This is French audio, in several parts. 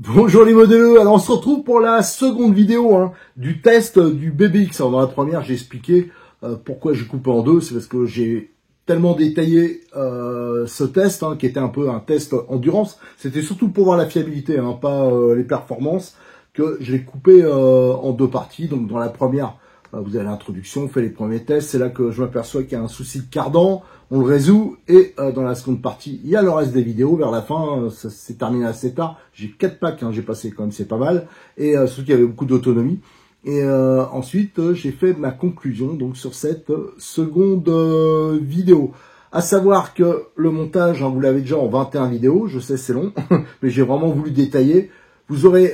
Bonjour les modèles, alors on se retrouve pour la seconde vidéo du test du BBX. Alors dans la première j'ai expliqué pourquoi j'ai coupé en deux, c'est parce que j'ai tellement détaillé ce test qui était un peu un test endurance. C'était surtout pour voir la fiabilité, pas les performances, que je l'ai coupé en deux parties. Donc dans la première, vous avez l'introduction, on fait les premiers tests, c'est là que je m'aperçois qu'il y a un souci de cardan, on le résout, et dans la seconde partie, il y a le reste des vidéos, vers la fin, ça s'est terminé assez tard, j'ai 4 packs, j'ai passé quand même, c'est pas mal, et surtout qu'il y avait beaucoup d'autonomie, et ensuite, j'ai fait ma conclusion, donc sur cette seconde vidéo. À savoir que le montage, vous l'avez déjà en 21 vidéos, je sais c'est long, mais j'ai vraiment voulu détailler. Vous aurez,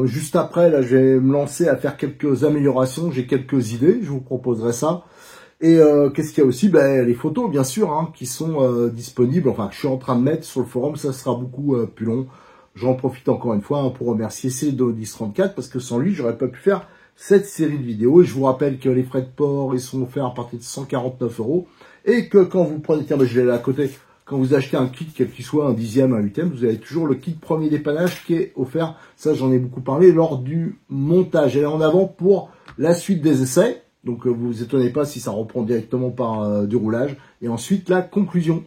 juste après, là, je vais me lancer à faire quelques améliorations, j'ai quelques idées, je vous proposerai ça. Et qu'est-ce qu'il y a aussi? Les photos, bien sûr, qui sont disponibles, enfin, que je suis en train de mettre sur le forum, ça sera beaucoup plus long. J'en profite encore une fois pour remercier CEDO1034, parce que sans lui, j'aurais pas pu faire cette série de vidéos. Et je vous rappelle que les frais de port, ils sont offerts à partir de 149 €, et que quand vous prenez, tiens, je vais là à côté, quand vous achetez un kit, quel qu'il soit, un dixième, un huitième, vous avez toujours le kit premier dépannage qui est offert. Ça, j'en ai beaucoup parlé lors du montage. Et là, en avant pour la suite des essais. Donc, vous vous étonnez pas si ça reprend directement par du roulage. Et ensuite, la conclusion.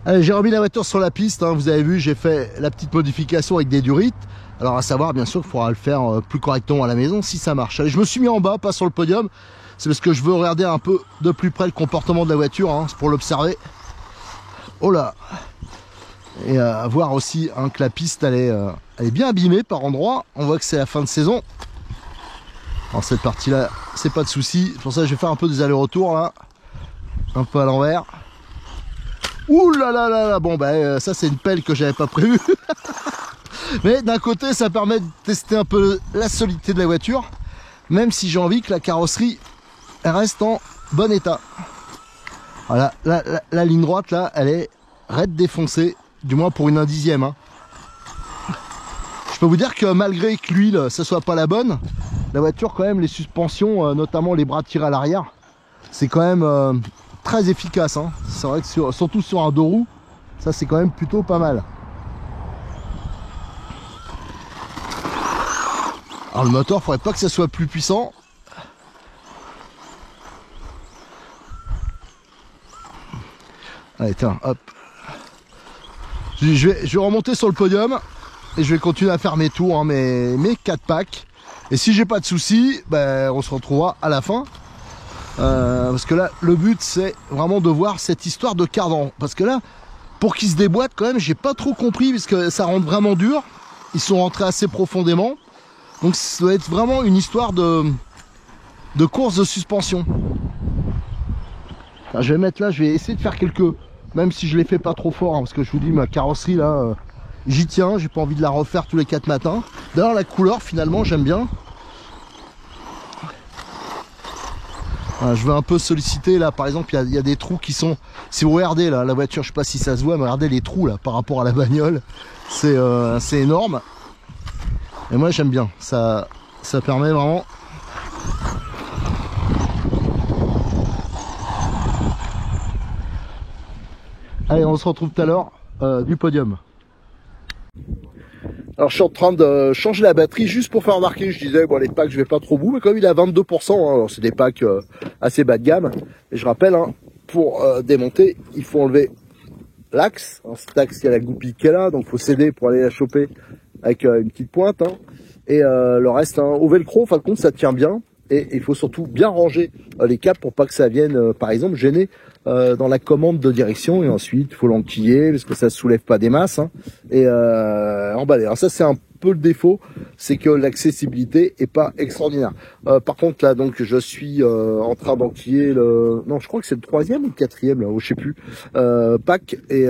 Allez, j'ai remis la voiture sur la piste, vous avez vu, j'ai fait la petite modification avec des durites. Alors à savoir, bien sûr, qu'il faudra le faire plus correctement à la maison si ça marche. Allez, je me suis mis en bas, pas sur le podium. C'est parce que je veux regarder un peu de plus près le comportement de la voiture, c'est pour l'observer. Oh là! Et voir aussi que la piste, elle est bien abîmée par endroits. On voit que c'est la fin de saison. Alors cette partie-là, c'est pas de souci. Pour ça, je vais faire un peu des allers-retours, là. Un peu à l'envers. Ouh là là là là, bon ça c'est une pelle que j'avais pas prévue. Mais d'un côté ça permet de tester un peu la solidité de la voiture, même si j'ai envie que la carrosserie elle reste en bon état. Voilà, la ligne droite là, elle est raide défoncée, du moins pour une 1/10. Je peux vous dire que malgré que l'huile ça soit pas la bonne, la voiture quand même, les suspensions, notamment les bras tirés à l'arrière, c'est quand même très efficace, C'est vrai que surtout sur un deux roues, ça c'est quand même plutôt pas mal. Alors le moteur, faudrait pas que ça soit plus puissant. Allez tiens, hop. Je vais remonter sur le podium et je vais continuer à faire mes tours, mes 4 packs. Et si j'ai pas de soucis, on se retrouvera à la fin. Parce que là le but c'est vraiment de voir cette histoire de cardan, parce que là pour qu'ils se déboîtent quand même, j'ai pas trop compris, parce que ça rentre vraiment dur, ils sont rentrés assez profondément, donc ça doit être vraiment une histoire de course de suspension. Alors, je vais mettre là, je vais essayer de faire quelques, même si je les fais pas trop fort, parce que je vous dis ma carrosserie là, j'y tiens, j'ai pas envie de la refaire tous les 4 matins. D'ailleurs la couleur finalement j'aime bien. Voilà, je veux un peu solliciter là, par exemple il y a des trous qui sont, si vous regardez là la voiture, je sais pas si ça se voit, mais regardez les trous là par rapport à la bagnole, c'est énorme. Et moi j'aime bien, ça permet vraiment. Allez, on se retrouve tout à l'heure du podium. Alors je suis en train de changer la batterie juste pour faire remarquer, je disais, bon les packs je vais pas trop bout, mais comme il est à 22%, alors c'est des packs assez bas de gamme. Et je rappelle, pour démonter, il faut enlever l'axe. Cet axe, il y a la goupille qui est là, donc il faut s'aider pour aller la choper avec une petite pointe. Et le reste, au velcro, en fin de compte, ça tient bien. Et il faut surtout bien ranger les câbles pour pas que ça vienne, par exemple, gêner dans la commande de direction. Et ensuite, il faut l'enquiller parce que ça soulève pas des masses, et emballer. Alors ça, c'est un peu le défaut, c'est que l'accessibilité est pas extraordinaire. Par contre là, donc je suis en train d'enquiller le, non, je crois que c'est le 3e ou le 4e là, je sais plus, pack, et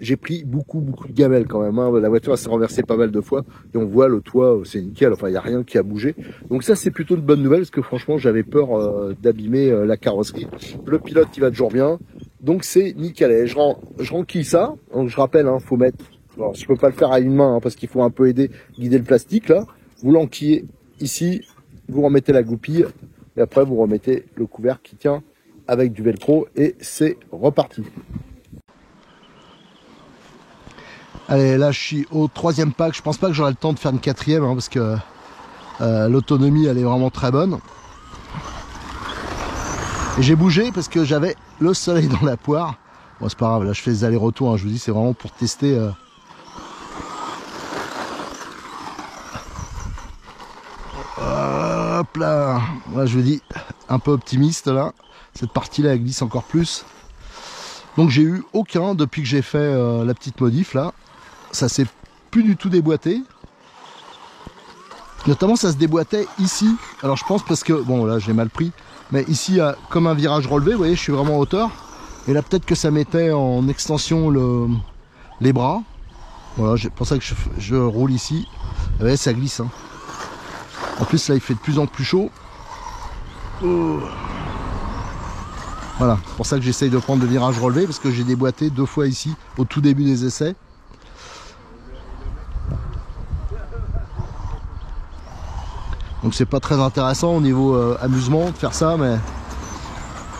j'ai pris beaucoup de gamelles quand même, hein. La voiture s'est renversée pas mal de fois et on voit le toit, c'est nickel, enfin il n'y a rien qui a bougé. Donc ça c'est plutôt une bonne nouvelle parce que franchement j'avais peur d'abîmer la carrosserie. Le pilote il va toujours bien, donc c'est nickel. Et je renquille ça, donc je rappelle, hein, faut mettre, alors je peux pas le faire à une main hein, parce qu'il faut un peu aider, guider le plastique là. Vous l'enquillez ici, vous remettez la goupille et après vous remettez le couvercle qui tient avec du velcro et c'est reparti. Allez, là je suis au 3e pack, je pense pas que j'aurai le temps de faire une 4e hein, parce que l'autonomie elle est vraiment très bonne. Et j'ai bougé parce que j'avais le soleil dans la poire. Bon c'est pas grave, là je fais des allers-retours, hein, je vous dis c'est vraiment pour tester. Hop là, ouais, je vous dis un peu optimiste là, cette partie là elle glisse encore plus. Donc j'ai eu aucun depuis que j'ai fait la petite modif là. Ça s'est plus du tout déboîté. Notamment ça se déboîtait ici. Alors je pense parce que, bon là j'ai mal pris, mais ici il y a comme un virage relevé, vous voyez je suis vraiment en hauteur. Et là peut-être que ça mettait en extension les bras. Voilà, c'est pour ça que je roule ici. Vous voyez ça glisse. Hein. En plus là il fait de plus en plus chaud. Voilà, c'est pour ça que j'essaye de prendre le virage relevé parce que j'ai déboîté 2 fois ici au tout début des essais. Donc c'est pas très intéressant au niveau amusement de faire ça, mais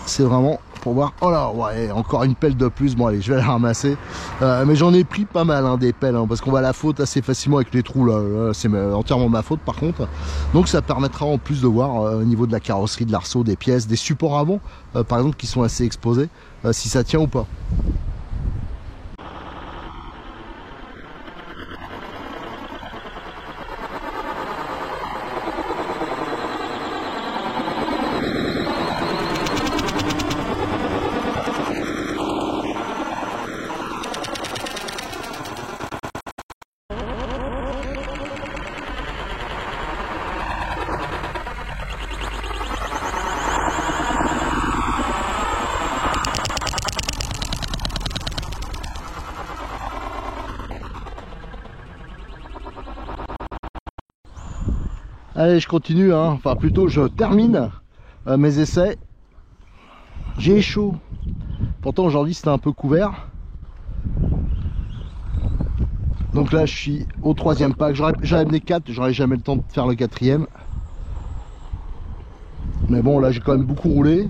c'est vraiment pour voir. Oh là, ouais, encore une pelle de plus. Bon allez, je vais la ramasser. Mais j'en ai pris pas mal hein, des pelles, hein, parce qu'on va à la faute assez facilement avec les trous là. C'est entièrement ma faute par contre. Donc ça permettra en plus de voir au niveau de la carrosserie, de l'arceau, des pièces, des supports avant, par exemple, qui sont assez exposés, si ça tient ou pas. Allez, je continue, hein. Enfin plutôt je termine mes essais. J'ai chaud. Pourtant aujourd'hui c'était un peu couvert. Donc là je suis au 3e pack. J'aurais amené 4, j'aurais jamais le temps de faire le 4e. Mais bon là j'ai quand même beaucoup roulé.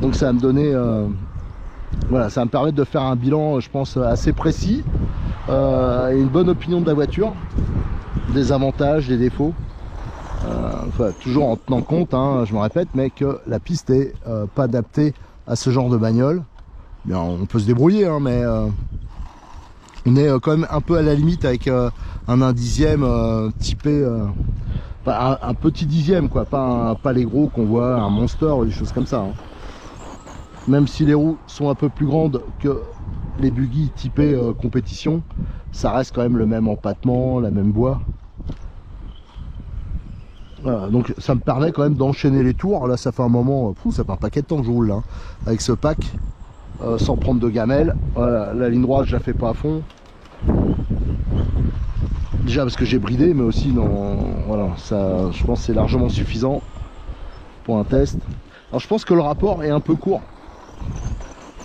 Donc ça va me donner... voilà, ça va me permettre de faire un bilan je pense assez précis. Et une bonne opinion de la voiture. Des avantages, des défauts. Enfin, toujours en tenant compte, hein, je me répète, mais que la piste est pas adaptée à ce genre de bagnole. Bien, on peut se débrouiller, hein, mais on est quand même un peu à la limite avec un 1/10 typé, enfin, un petit 10e, quoi, pas les gros qu'on voit, un Monster ou des choses comme ça. Hein. Même si les roues sont un peu plus grandes que les buggy typés compétition, ça reste quand même le même empattement, la même bois. Voilà, donc ça me permet quand même d'enchaîner les tours. Là ça fait un moment, ça fait un paquet de temps que je roule là, avec ce pack, sans prendre de gamelle. Voilà, la ligne droite je la fais pas à fond. Déjà parce que j'ai bridé, mais aussi non, voilà, ça, je pense que c'est largement suffisant pour un test. Alors je pense que le rapport est un peu court.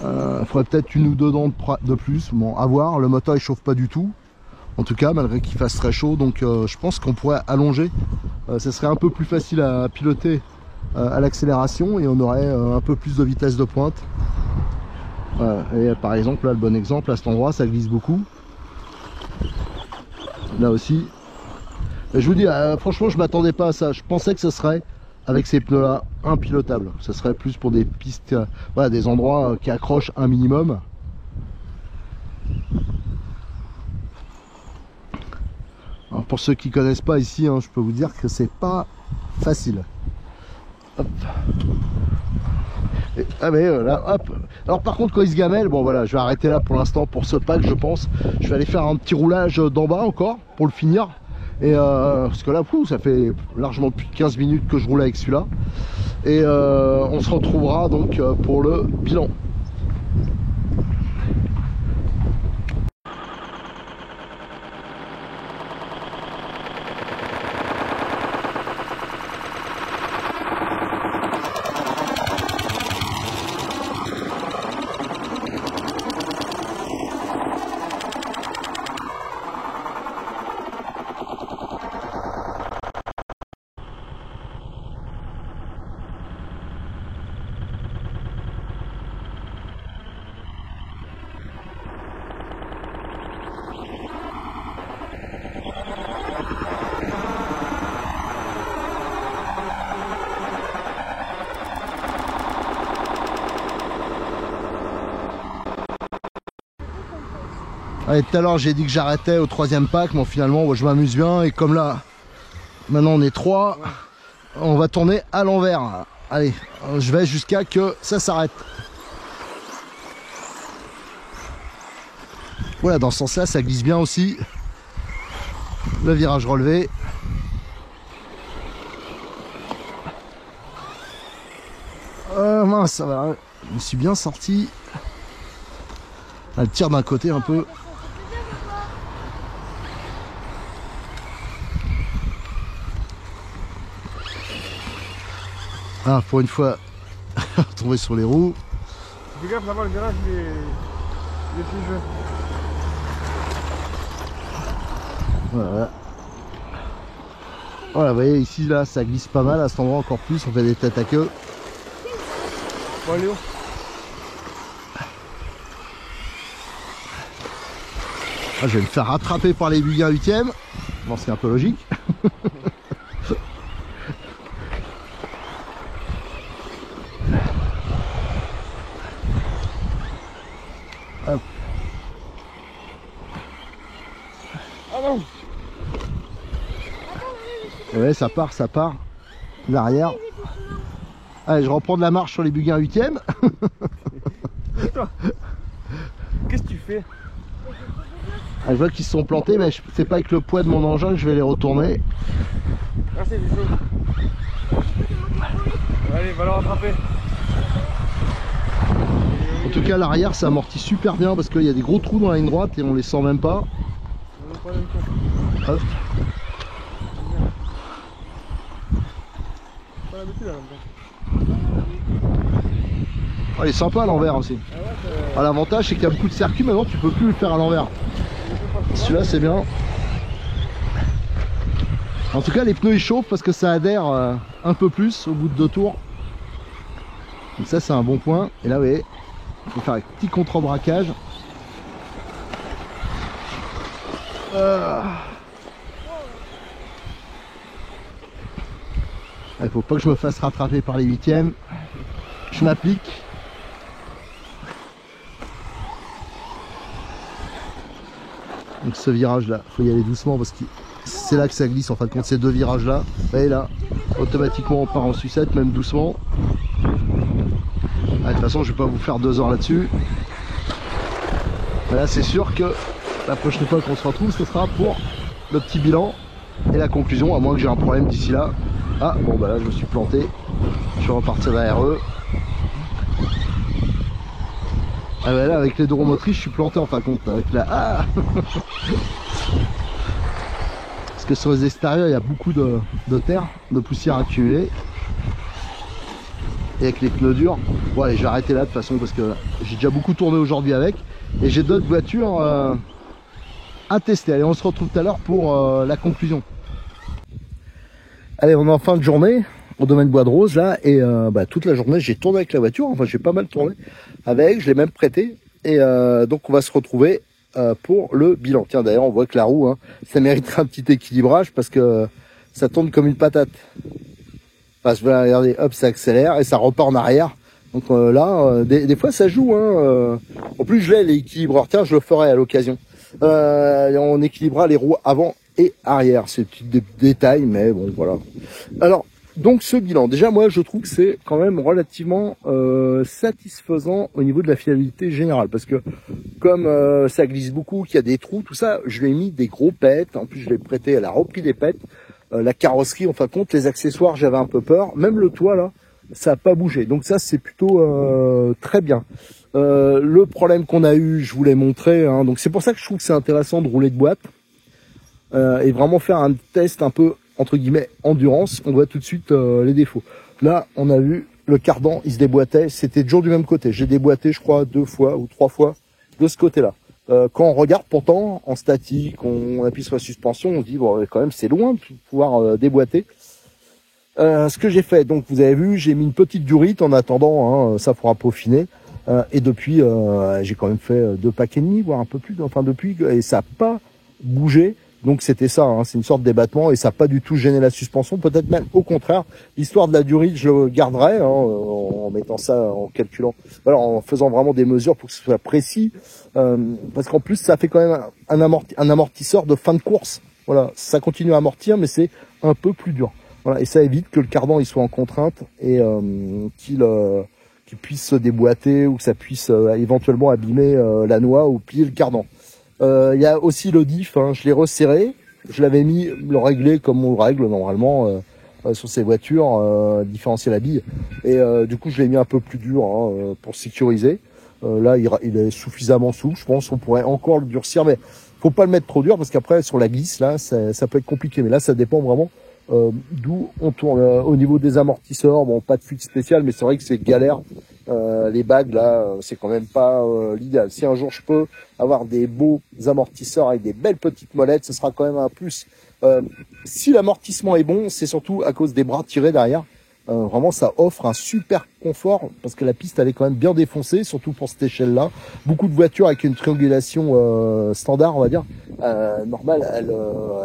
Il faudrait peut-être 1 ou 2 dents de plus. Bon, à voir. Le moteur il chauffe pas du tout. En tout cas, malgré qu'il fasse très chaud, donc je pense qu'on pourrait allonger. Ça serait un peu plus facile à piloter à l'accélération et on aurait un peu plus de vitesse de pointe. Voilà. Et par exemple, là, le bon exemple, à cet endroit, ça glisse beaucoup. Là aussi. Et je vous dis, franchement, je m'attendais pas à ça. Je pensais que ce serait, avec ces pneus-là, impilotable. Ce serait plus pour des pistes, voilà, des endroits qui accrochent un minimum. Alors pour ceux qui connaissent pas ici, hein, je peux vous dire que c'est pas facile. Hop. Ah mais là, hop. Alors par contre quand il se gamelle, bon voilà, je vais arrêter là pour l'instant pour ce pack je pense. Je vais aller faire un petit roulage d'en bas encore pour le finir. Et parce que là, ça fait largement plus de 15 minutes que je roule avec celui-là. Et on se retrouvera donc pour le bilan. Allez, tout à l'heure j'ai dit que j'arrêtais au 3e pack, mais finalement moi, je m'amuse bien. Et comme là, maintenant on est 3, on va tourner à l'envers. Allez, je vais jusqu'à que ça s'arrête. Voilà, dans ce sens-là, ça glisse bien aussi. Le virage relevé. Mince, ça va. Je me suis bien sorti. Elle tire d'un côté un peu. Ah, pour une fois, tomber sur les roues. Fais gaffe là-bas, le virage, les piégeux. Voilà. Voilà, vous voyez ici, là, ça glisse pas mal. À cet endroit, encore plus, on fait des têtes à queue. Bon, Léo. Ah, je vais me faire rattraper par les Bulgares 8e. Bon, c'est un peu logique. Hop. Ah non. Ouais, ça part. L'arrière. Allez, je reprends de la marche sur les Bulgares 8e. Qu'est-ce que tu fais? Ah, je vois qu'ils se sont plantés, mais c'est pas avec le poids de mon engin que je vais les retourner. Ah, c'est du chaud. Allez, va le rattraper. En tout cas, l'arrière, ça amortit super bien parce qu'il y a des gros trous dans la ligne droite et on les sent même pas. Hop. Oh, il est sympa à l'envers aussi. Ah, l'avantage, c'est qu'il y a beaucoup de circuits, maintenant tu peux plus le faire à l'envers. Celui-là, c'est bien. En tout cas, les pneus ils chauffent parce que ça adhère un peu plus au bout de 2 tours. Donc ça, c'est un bon point. Et là, vous voyez, il faut faire un petit contre-braquage. Il faut pas que je me fasse rattraper par les 8e. Je m'applique. Donc ce virage là, il faut y aller doucement parce que c'est là que ça glisse en fin de compte, ces 2 virages là. Et là, automatiquement on part en sucette, même doucement. Ah, de toute façon je vais pas vous faire 2 heures là-dessus. Là c'est sûr que la prochaine fois qu'on se retrouve, ce sera pour le petit bilan et la conclusion, à moins que j'ai un problème d'ici là. Ah bon bah là je me suis planté. Je vais repartir derrière eux. Ah bah là avec les 2 roues motrices je suis planté en fin de compte avec la... Ah parce que sur les extérieurs il y a beaucoup de terre, de poussière accumulée. Et avec les pneus durs, bon allez je vais arrêter là de toute façon parce que j'ai déjà beaucoup tourné aujourd'hui avec. Et j'ai d'autres voitures à tester. Allez on se retrouve tout à l'heure pour la conclusion. Allez on est en fin de journée au domaine Bois de Rose là et toute la journée j'ai tourné avec la voiture, enfin j'ai pas mal tourné avec, je l'ai même prêté et donc on va se retrouver pour le bilan. Tiens d'ailleurs on voit que la roue ça mériterait un petit équilibrage parce que ça tourne comme une patate. Enfin regardez, hop ça accélère et ça repart en arrière. Donc là des fois ça joue En plus je l'ai l'équilibreur, tiens je le ferai à l'occasion. On équilibrera les roues avant et arrière, c'est des petits détails mais bon voilà. Alors donc ce bilan, déjà moi je trouve que c'est quand même relativement satisfaisant au niveau de la fiabilité générale, parce que comme ça glisse beaucoup, qu'il y a des trous, tout ça, je lui ai mis des gros pets, en plus je l'ai prêté, elle a repris des pets, la carrosserie en fin de compte, les accessoires j'avais un peu peur, même le toit là, ça n'a pas bougé, donc ça c'est plutôt très bien. Le problème qu'on a eu, je vous l'ai montré, hein, donc c'est pour ça que je trouve que c'est intéressant de rouler de boîte, et vraiment faire un test un peu entre guillemets endurance, on voit tout de suite les défauts. Là, on a vu le cardan, il se déboîtait, c'était toujours du même côté. J'ai déboîté, je crois, 2 fois ou 3 fois de ce côté-là. Quand on regarde pourtant en statique, on appuie sur la suspension, on se dit bon, quand même c'est loin de pouvoir déboîter. Ce que j'ai fait, donc vous avez vu, j'ai mis une petite durite en attendant, hein, ça pourra peaufiner. Et depuis, j'ai quand même fait 2 paquets et demi, voire un peu plus, enfin depuis, et ça n'a pas bougé. Donc c'était ça, hein, c'est une sorte d'ébattement et ça n'a pas du tout gêné la suspension, peut-être même au contraire. L'histoire de la durite, je le garderai hein, en mettant ça, en calculant, voilà, en faisant vraiment des mesures pour que ce soit précis, parce qu'en plus ça fait quand même un amortisseur de fin de course. Voilà, ça continue à amortir, mais c'est un peu plus dur. Voilà, et ça évite que le cardan il soit en contrainte et qu'il puisse se déboîter ou que ça puisse éventuellement abîmer la noix ou plier le cardan. Il y a aussi le diff, hein, je l'ai resserré, je l'avais mis, le régler comme on le règle normalement sur ces voitures, différencier la bille. Et du coup je l'ai mis un peu plus dur hein, pour sécuriser. Là il est suffisamment souple, je pense qu'on pourrait encore le durcir, mais faut pas le mettre trop dur parce qu'après sur la glisse là ça peut être compliqué. Mais là ça dépend vraiment d'où on tourne. Au niveau des amortisseurs, bon pas de fuite spéciale, mais c'est vrai que c'est galère. Les bagues là, c'est quand même pas l'idéal. Si un jour je peux avoir des beaux amortisseurs avec des belles petites molettes, ce sera quand même un plus. Si l'amortissement est bon, c'est surtout à cause des bras tirés derrière. Vraiment, ça offre un super confort parce que la piste elle est quand même bien défoncée, surtout pour cette échelle-là. Beaucoup de voitures avec une triangulation standard, on va dire, normale,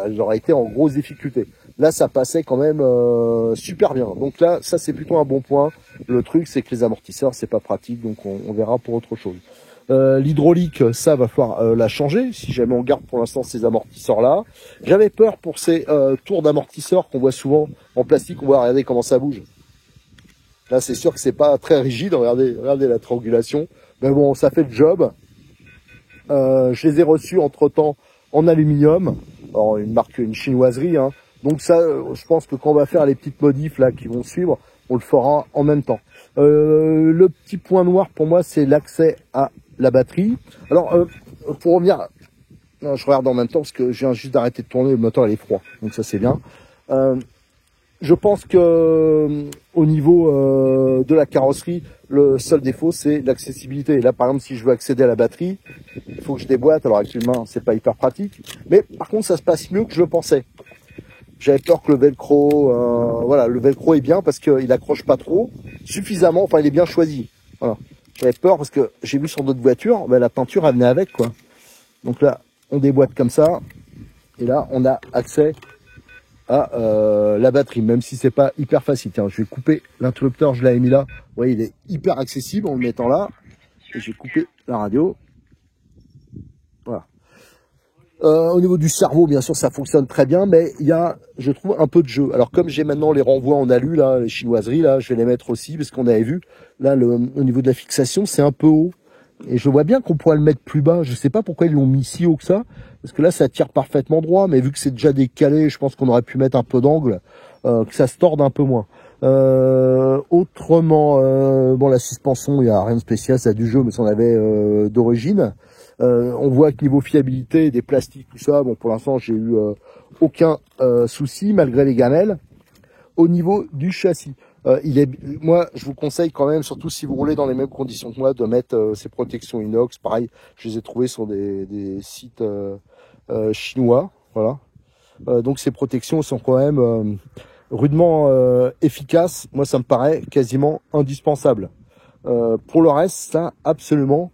elle aurait été en grosse difficulté. Là, ça passait quand même super bien. Donc là, ça c'est plutôt un bon point. Le truc, c'est que les amortisseurs, c'est pas pratique, donc on verra pour autre chose. L'hydraulique, ça va falloir la changer, si jamais on garde pour l'instant ces amortisseurs-là. J'avais peur pour ces tours d'amortisseurs qu'on voit souvent en plastique, on voit, regardez comment ça bouge. Là, c'est sûr que c'est pas très rigide, regardez la triangulation. Mais bon, ça fait le job. Je les ai reçus entre-temps en aluminium. Alors, une chinoiserie, hein. Donc ça, je pense que quand on va faire les petites modifs là qui vont suivre, on le fera en même temps. Le petit point noir pour moi, c'est l'accès à la batterie. Alors, pour revenir, non, je regarde en même temps parce que je viens juste d'arrêter de tourner, le moteur il est froid, donc ça c'est bien. Je pense que au niveau de la carrosserie, le seul défaut c'est l'accessibilité. Là par exemple, si je veux accéder à la batterie, il faut que je déboîte. Alors avec une main, c'est pas hyper pratique, mais par contre ça se passe mieux que je le pensais. J'avais peur que le velcro, voilà, le velcro est bien parce qu'il accroche pas trop, suffisamment, enfin il est bien choisi. Voilà. J'avais peur parce que j'ai vu sur d'autres voitures, ben, la peinture elle venait avec quoi. Donc là, on déboîte comme ça, et là on a accès à la batterie, même si c'est pas hyper facile. Tiens, je vais couper l'interrupteur, je l'avais mis là. Vous voyez, il est hyper accessible en le mettant là. Et je vais couper la radio. Voilà. Au niveau du cerveau, bien sûr, ça fonctionne très bien, mais il y a, je trouve, un peu de jeu. Alors, comme j'ai maintenant les renvois en alu, là, les chinoiseries, là, je vais les mettre aussi, parce qu'on avait vu, là, au niveau de la fixation, c'est un peu haut. Et je vois bien qu'on pourrait le mettre plus bas. Je sais pas pourquoi ils l'ont mis si haut que ça, parce que là, ça tire parfaitement droit, mais vu que c'est déjà décalé, je pense qu'on aurait pu mettre un peu d'angle, que ça se torde un peu moins. Autrement, bon, la suspension, il y a rien de spécial, ça a du jeu, mais ça en avait d'origine. On voit que niveau fiabilité, des plastiques, tout ça, bon pour l'instant j'ai eu aucun souci malgré les gamelles. Au niveau du châssis, moi je vous conseille quand même, surtout si vous roulez dans les mêmes conditions que moi, de mettre ces protections inox. Pareil, je les ai trouvées sur des sites chinois, voilà. Donc ces protections sont quand même rudement efficaces. Moi ça me paraît quasiment indispensable. Pour le reste, ça absolument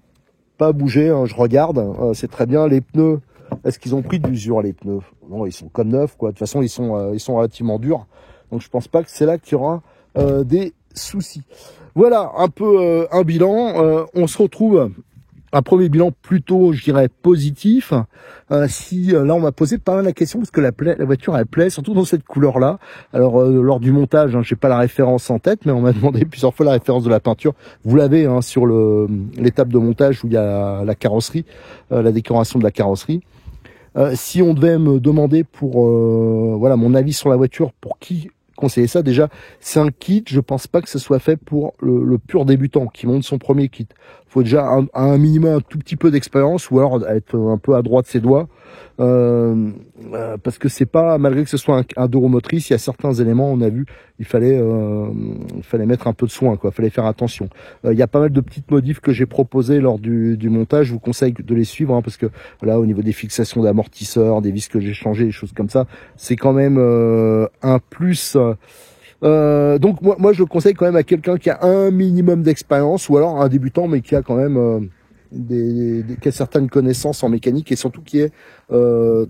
pas bouger, hein, je regarde, c'est très bien. Les pneus, est-ce qu'ils ont pris de l'usure les pneus? Non, ils sont comme neufs quoi. De toute façon, ils sont relativement durs. Donc je pense pas que c'est là qu'il y aura des soucis. Voilà un peu un bilan. On se retrouve un premier bilan plutôt, je dirais, positif. Là, on m'a posé pas mal la question parce que la voiture, elle plaît, surtout dans cette couleur-là. Alors, lors du montage, j'ai pas la référence en tête, mais on m'a demandé plusieurs fois la référence de la peinture. Vous l'avez sur l'étape de montage où il y a la carrosserie, la décoration de la carrosserie. Si on devait me demander pour voilà mon avis sur la voiture, pour qui conseiller ça, déjà c'est un kit, je pense pas que ce soit fait pour le pur débutant qui monte son premier kit. Faut déjà un minimum un tout petit peu d'expérience ou alors être un peu à droite de ses doigts parce que c'est pas, malgré que ce soit un deux roues motrices, il y a certains éléments, on a vu, il fallait mettre un peu de soin, quoi, fallait faire attention. Il y a pas mal de petites modifs que j'ai proposées lors du montage, je vous conseille de les suivre parce que là au niveau des fixations d'amortisseurs, des vis que j'ai changées, des choses comme ça, c'est quand même un plus. Donc moi je conseille quand même à quelqu'un qui a un minimum d'expérience ou alors un débutant mais qui a quand même qui a certaines connaissances en mécanique et surtout qui est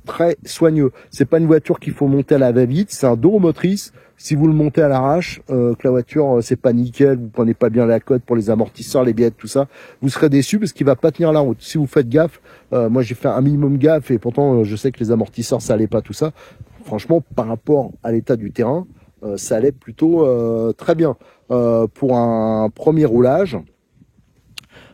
très soigneux. C'est pas une voiture qu'il faut monter à la va-vite, c'est un deux roues motrices. Si vous le montez à l'arrache, que la voiture c'est pas nickel, vous prenez pas bien la cote pour les amortisseurs, les billettes, tout ça, vous serez déçu parce qu'il va pas tenir la route. Si vous faites gaffe, moi j'ai fait un minimum gaffe et pourtant je sais que les amortisseurs ça allait pas tout ça. Franchement, par rapport à l'état du terrain, ça allait plutôt très bien pour un premier roulage.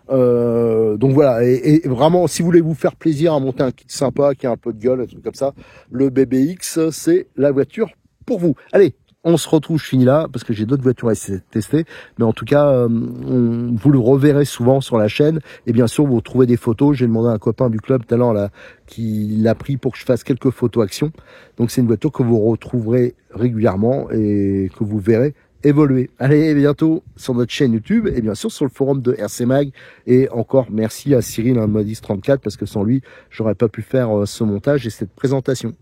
Donc voilà, et vraiment, si vous voulez vous faire plaisir à monter un kit sympa, qui a un peu de gueule, un truc comme ça, le BBX, c'est la voiture pour vous. Allez, on se retrouve, je finis là, parce que j'ai d'autres voitures à tester, mais en tout cas, vous le reverrez souvent sur la chaîne, et bien sûr, vous trouvez des photos. J'ai demandé à un copain du club talent là, qui l'a pris pour que je fasse quelques photos action. Donc c'est une voiture que vous retrouverez régulièrement et que vous verrez évoluer. Allez, bientôt sur notre chaîne YouTube et bien sûr sur le forum de RC Mag. Et encore merci à Cyril, Modis 34, parce que sans lui, j'aurais pas pu faire ce montage et cette présentation.